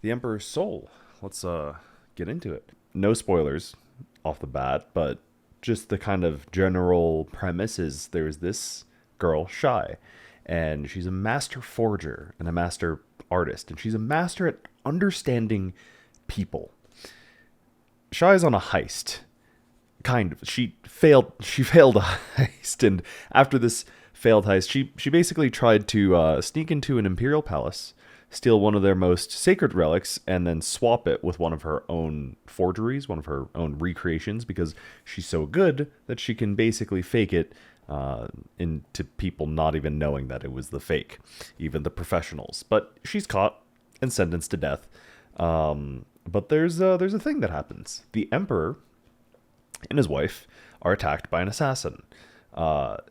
the Emperor's soul. Let's get into it. No spoilers off the bat, but just the kind of general premise is there's this girl, Shy, and she's a master forger and a master artist, and she's a master at understanding people. Shy is on a heist. Kind of. She failed a heist, and after this failed heist, she basically tried to sneak into an imperial palace, steal one of their most sacred relics, and then swap it with one of her own forgeries, one of her own recreations, because she's so good that she can basically fake it into people not even knowing that it was the fake, even the professionals. But she's caught and sentenced to death. But there's a thing that happens. The Emperor and his wife are attacked by an assassin.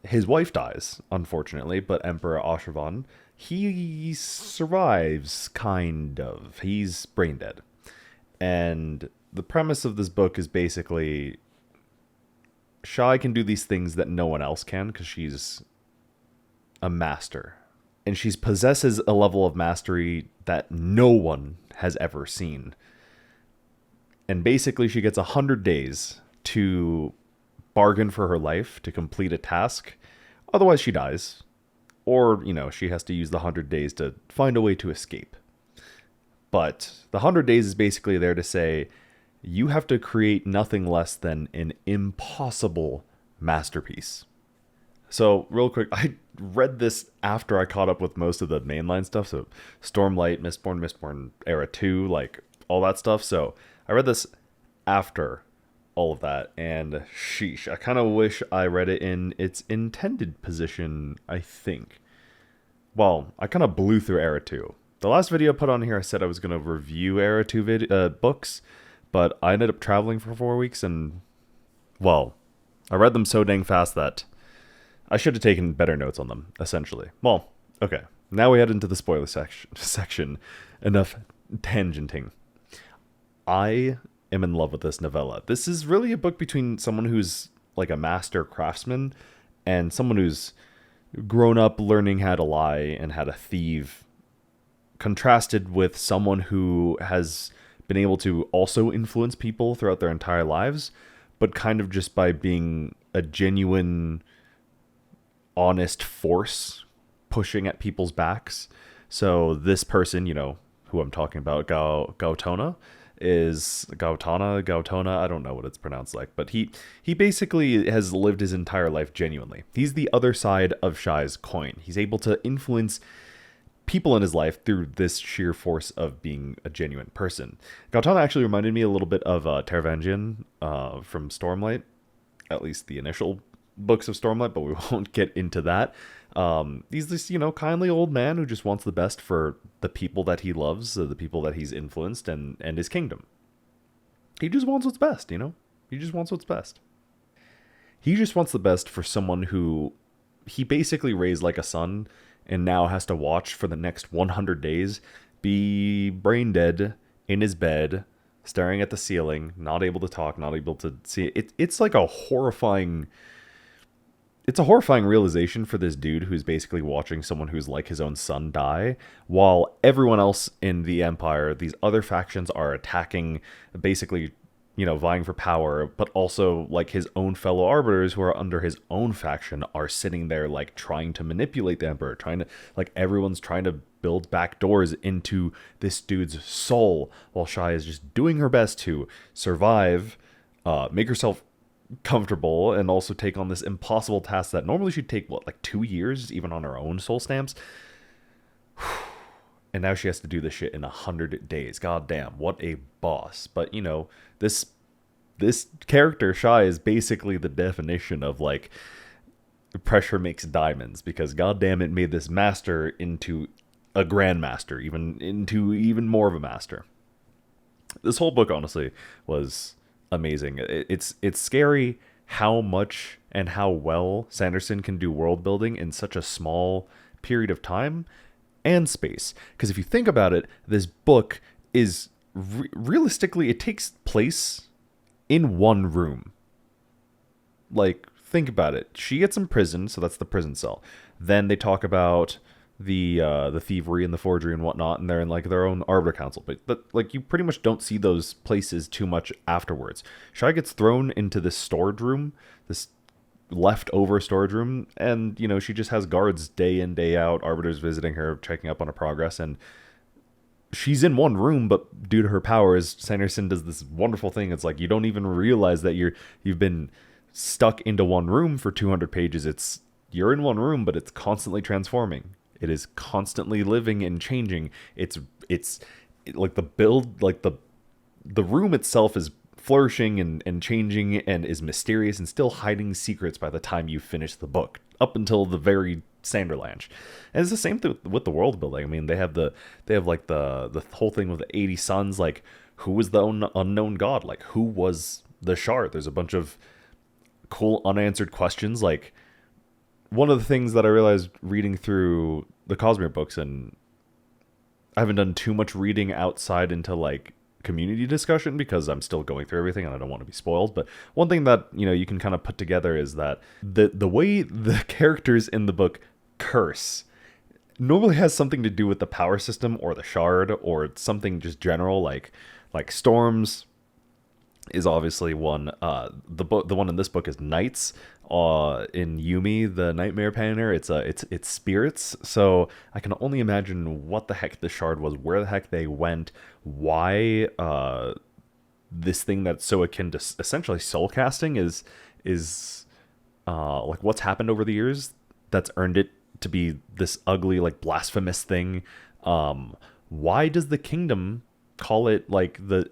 His wife dies, unfortunately, but Emperor Ashravan, he survives, kind of. He's brain dead. And the premise of this book is basically Shai can do these things that no one else can because she's a master. And she possesses a level of mastery that no one has ever seen. And basically she gets 100 days to bargain for her life, to complete a task. Otherwise she dies. Or, she has to use the 100 days to find a way to escape. But the 100 days is basically there to say, you have to create nothing less than an impossible masterpiece. So, real quick, I read this after I caught up with most of the mainline stuff. So, Stormlight, Mistborn Era 2, like, all that stuff. So, I read this after all of that, and sheesh, I kind of wish I read it in its intended position, I think. Well, I kind of blew through Era 2. The last video I put on here, I said I was going to review Era 2 books, but I ended up traveling for 4 weeks, and, well, I read them so dang fast that I should have taken better notes on them, essentially. Well, okay, now we head into the spoiler section. Enough tangenting. I am in love with this novella. This is really a book between someone who's like a master craftsman and someone who's grown up learning how to lie and how to thieve, contrasted with someone who has been able to also influence people throughout their entire lives, but kind of just by being a genuine, honest force pushing at people's backs. So this person, who I'm talking about, Gautana, I don't know what it's pronounced like, but he basically has lived his entire life genuinely. He's the other side of Shai's coin. He's able to influence people in his life through this sheer force of being a genuine person. Gautana actually reminded me a little bit of Taravangian from Stormlight, at least the initial books of Stormlight, but we won't get into that. He's this, kindly old man who just wants the best for the people that he loves, the people that he's influenced, and his kingdom. He just wants what's best, He just wants what's best. He just wants the best for someone who he basically raised like a son and now has to watch for the next 100 days be brain dead in his bed, staring at the ceiling, not able to talk, not able to see it. It's like a horrifying... It's a horrifying realization for this dude who's basically watching someone who's like his own son die, while everyone else in the Empire, these other factions, are attacking, basically, vying for power, but also, like, his own fellow arbiters who are under his own faction are sitting there, like, trying to manipulate the Emperor, everyone's trying to build back doors into this dude's soul, while Shai is just doing her best to survive, make herself comfortable, and also take on this impossible task that normally should take 2 years, even on her own soul stamps. And now she has to do this shit in 100 days. God damn, what a boss. But this character Shai is basically the definition of pressure makes diamonds, because god damn, it made this master into a grandmaster, even more of a master. This whole book honestly was amazing. It's scary how much and how well Sanderson can do world building in such a small period of time and space. Because if you think about it, this book is realistically, it takes place in one room. Think about it. She gets imprisoned, so that's the prison cell. Then they talk about the thievery and the forgery and whatnot, and they're in like their own arbiter council. But like you pretty much don't see those places too much afterwards. Shai gets thrown into this storage room, this leftover storage room, and you know she just has guards day in day out, arbiters visiting her, checking up on her progress, and she's in one room, but due to her powers, Sanderson does this wonderful thing. It's like you don't even realize that you've been stuck into one room for 200 pages. You're in one room, but it's constantly transforming. It is constantly living and changing. It's like the build, like the room itself is flourishing and changing and is mysterious and still hiding secrets by the time you finish the book, up until the very Sanderlanche. And it's the same thing with the world building. I mean, they have like the whole thing with the 80 suns, like who was the unknown god? Like who was the shard? There's a bunch of cool unanswered questions. Like one of the things that I realized reading through the Cosmere books, and I haven't done too much reading outside into like community discussion because I'm still going through everything and I don't want to be spoiled. But one thing that, you know, you can kind of put together is that the way the characters in the book curse normally has something to do with the power system or the shard or something just general, like storms is obviously one. The one in this book is Nights. In Yumi, the Nightmare Painter, it's spirits. So I can only imagine what the heck the shard was, where the heck they went, why this thing that's so akin to essentially soul casting is like what's happened over the years that's earned it to be this ugly, like blasphemous thing. Why does the kingdom call it like the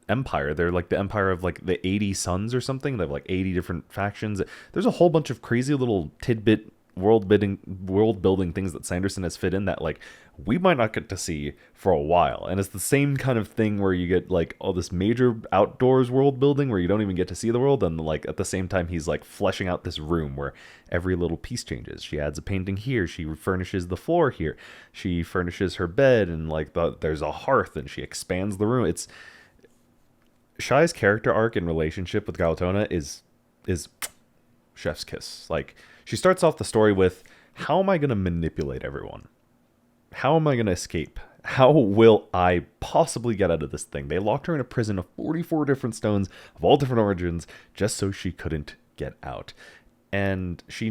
empire? They're like the empire of like the 80 sons or something. They have like 80 different factions. There's a whole bunch of crazy little tidbit world building things that Sanderson has fit in that like we might not get to see for a while. And it's the same kind of thing where you get like all this major outdoors world building where you don't even get to see the world, and like at the same time he's like fleshing out this room where every little piece changes. She adds a painting here, she furnishes the floor here, she furnishes her bed, and like there's a hearth, and she expands the room. It's Shai's character arc in relationship with Gaotona is chef's kiss. Like she starts off the story with, how am I going to manipulate everyone? How am I going to escape? How will I possibly get out of this thing? They locked her in a prison of 44 different stones of all different origins just so she couldn't get out. And she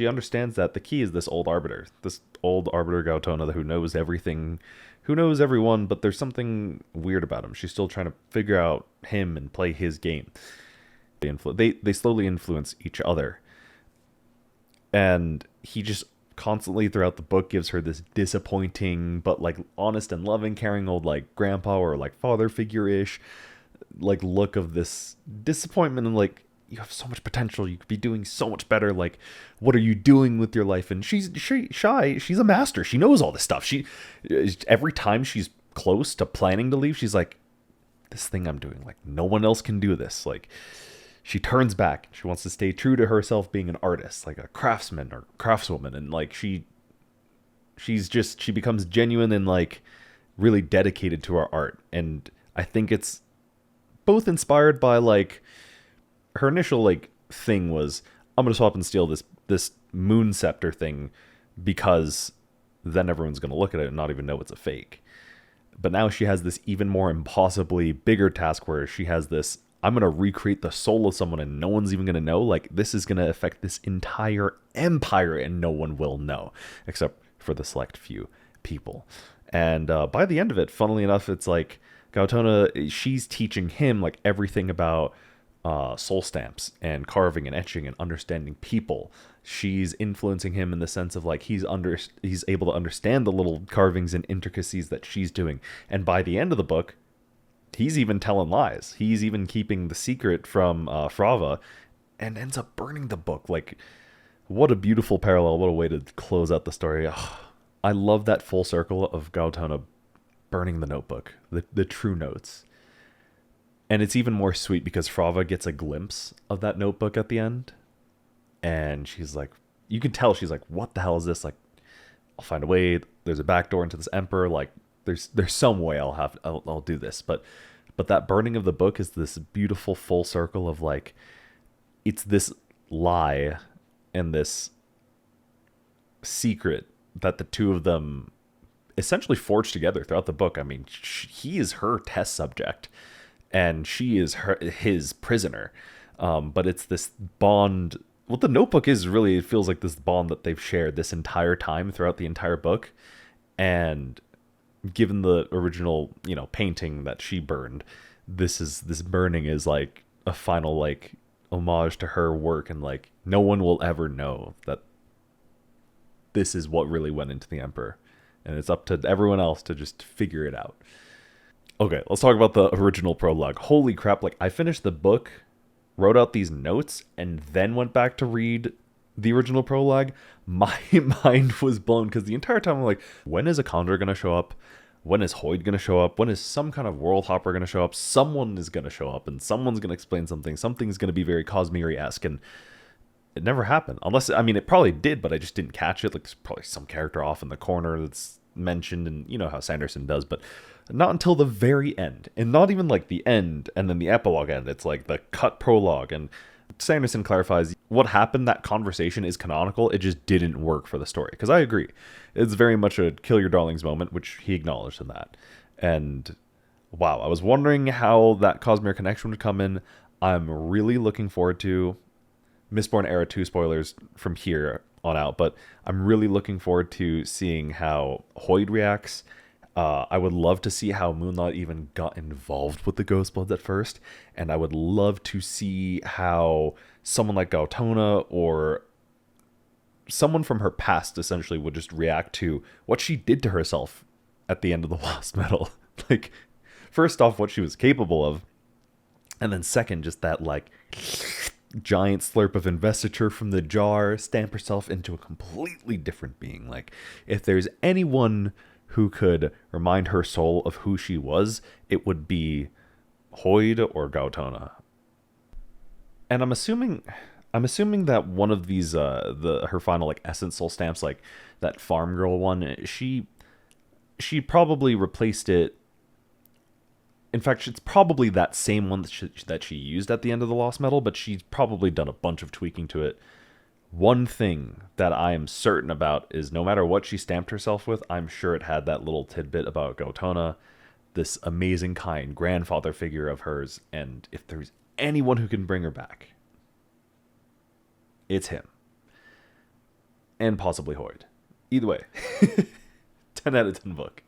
understands that the key is this old arbiter Gaotona who knows everything, who knows everyone, but there's something weird about him. She's still trying to figure out him and play his game. They slowly influence each other. And he just constantly throughout the book gives her this disappointing but like honest and loving, caring old like grandpa or like father figure-ish like look of this disappointment, and like, you have so much potential, you could be doing so much better, like what are you doing with your life? And she's Shai, she's a master, she knows all this stuff. She every time she's close to planning to leave, she's like, this thing I'm doing, like no one else can do this. Like she turns back. She wants to stay true to herself being an artist, like a craftsman or craftswoman. And like she becomes genuine and like really dedicated to her art. And I think it's both inspired by like her initial like thing was, I'm going to swap and steal this moon scepter thing because then everyone's going to look at it and not even know it's a fake. But now she has this even more impossibly bigger task where she has this, I'm going to recreate the soul of someone and no one's even going to know. Like this is going to affect this entire empire and no one will know except for the select few people. And by the end of it, funnily enough, it's like Gaotona, she's teaching him like everything about soul stamps and carving and etching and understanding people. She's influencing him in the sense of like he's able to understand the little carvings and intricacies that she's doing. And by the end of the book, he's even telling lies. He's even keeping the secret from Frava and ends up burning the book. Like, what a beautiful parallel. What a way to close out the story. Ugh. I love that full circle of Gaotona burning the notebook, the true notes. And it's even more sweet because Frava gets a glimpse of that notebook at the end. And she's like, you can tell she's like, what the hell is this? Like, I'll find a way. There's a back door into this emperor. Like, there's some way I'll do this. But that burning of the book is this beautiful full circle of like, it's this lie and this secret that the two of them essentially forged together throughout the book. I mean, he is her test subject, and she is his prisoner. But it's this bond. What the Notebook is really, it feels like this bond that they've shared this entire time throughout the entire book. And given the original, painting that she burned, this burning is like a final like homage to her work, and like no one will ever know that this is what really went into the Emperor, and it's up to everyone else to just figure it out. Okay, let's talk about the original prologue. Holy crap, like I finished the book, wrote out these notes, and then went back to read the original prologue. My mind was blown, because the entire time I'm like, when is a Condor going to show up? When is Hoyd going to show up? When is some kind of world hopper going to show up? Someone is going to show up, and someone's going to explain something. Something's going to be very Cosmere-esque, and it never happened. Unless, I mean, it probably did, but I just didn't catch it. Like, there's probably some character off in the corner that's mentioned, and you know how Sanderson does, but not until the very end. And not even like the end and then the epilogue end. It's like the cut prologue, and Sanderson clarifies what happened. That conversation is canonical. It just didn't work for the story. Because I agree. It's very much a kill your darlings moment, which he acknowledged in that. And wow, I was wondering how that Cosmere connection would come in. I'm really looking forward to Mistborn Era 2 spoilers from here on out, but I'm really looking forward to seeing how Hoyd reacts. I would love to see how Moonlight even got involved with the Ghostbloods at first, and I would love to see how someone like Gautona or someone from her past essentially would just react to what she did to herself at the end of the Lost Metal. Like, first off, what she was capable of, and then second, just that like giant slurp of investiture from the jar, stamp herself into a completely different being. Like, if there's anyone who could remind her soul of who she was, it would be Hoyd or Gautona. And I'm assuming that one of these her final like essence soul stamps, like that farm girl one, she probably replaced it. In fact, it's probably that same one that she used at the end of the Lost Metal, but she's probably done a bunch of tweaking to it. One thing that I am certain about is no matter what she stamped herself with, I'm sure it had that little tidbit about Gautona, this amazing, kind grandfather figure of hers, and if there's anyone who can bring her back, it's him. And possibly Hoyd. Either way, 10 out of 10 book.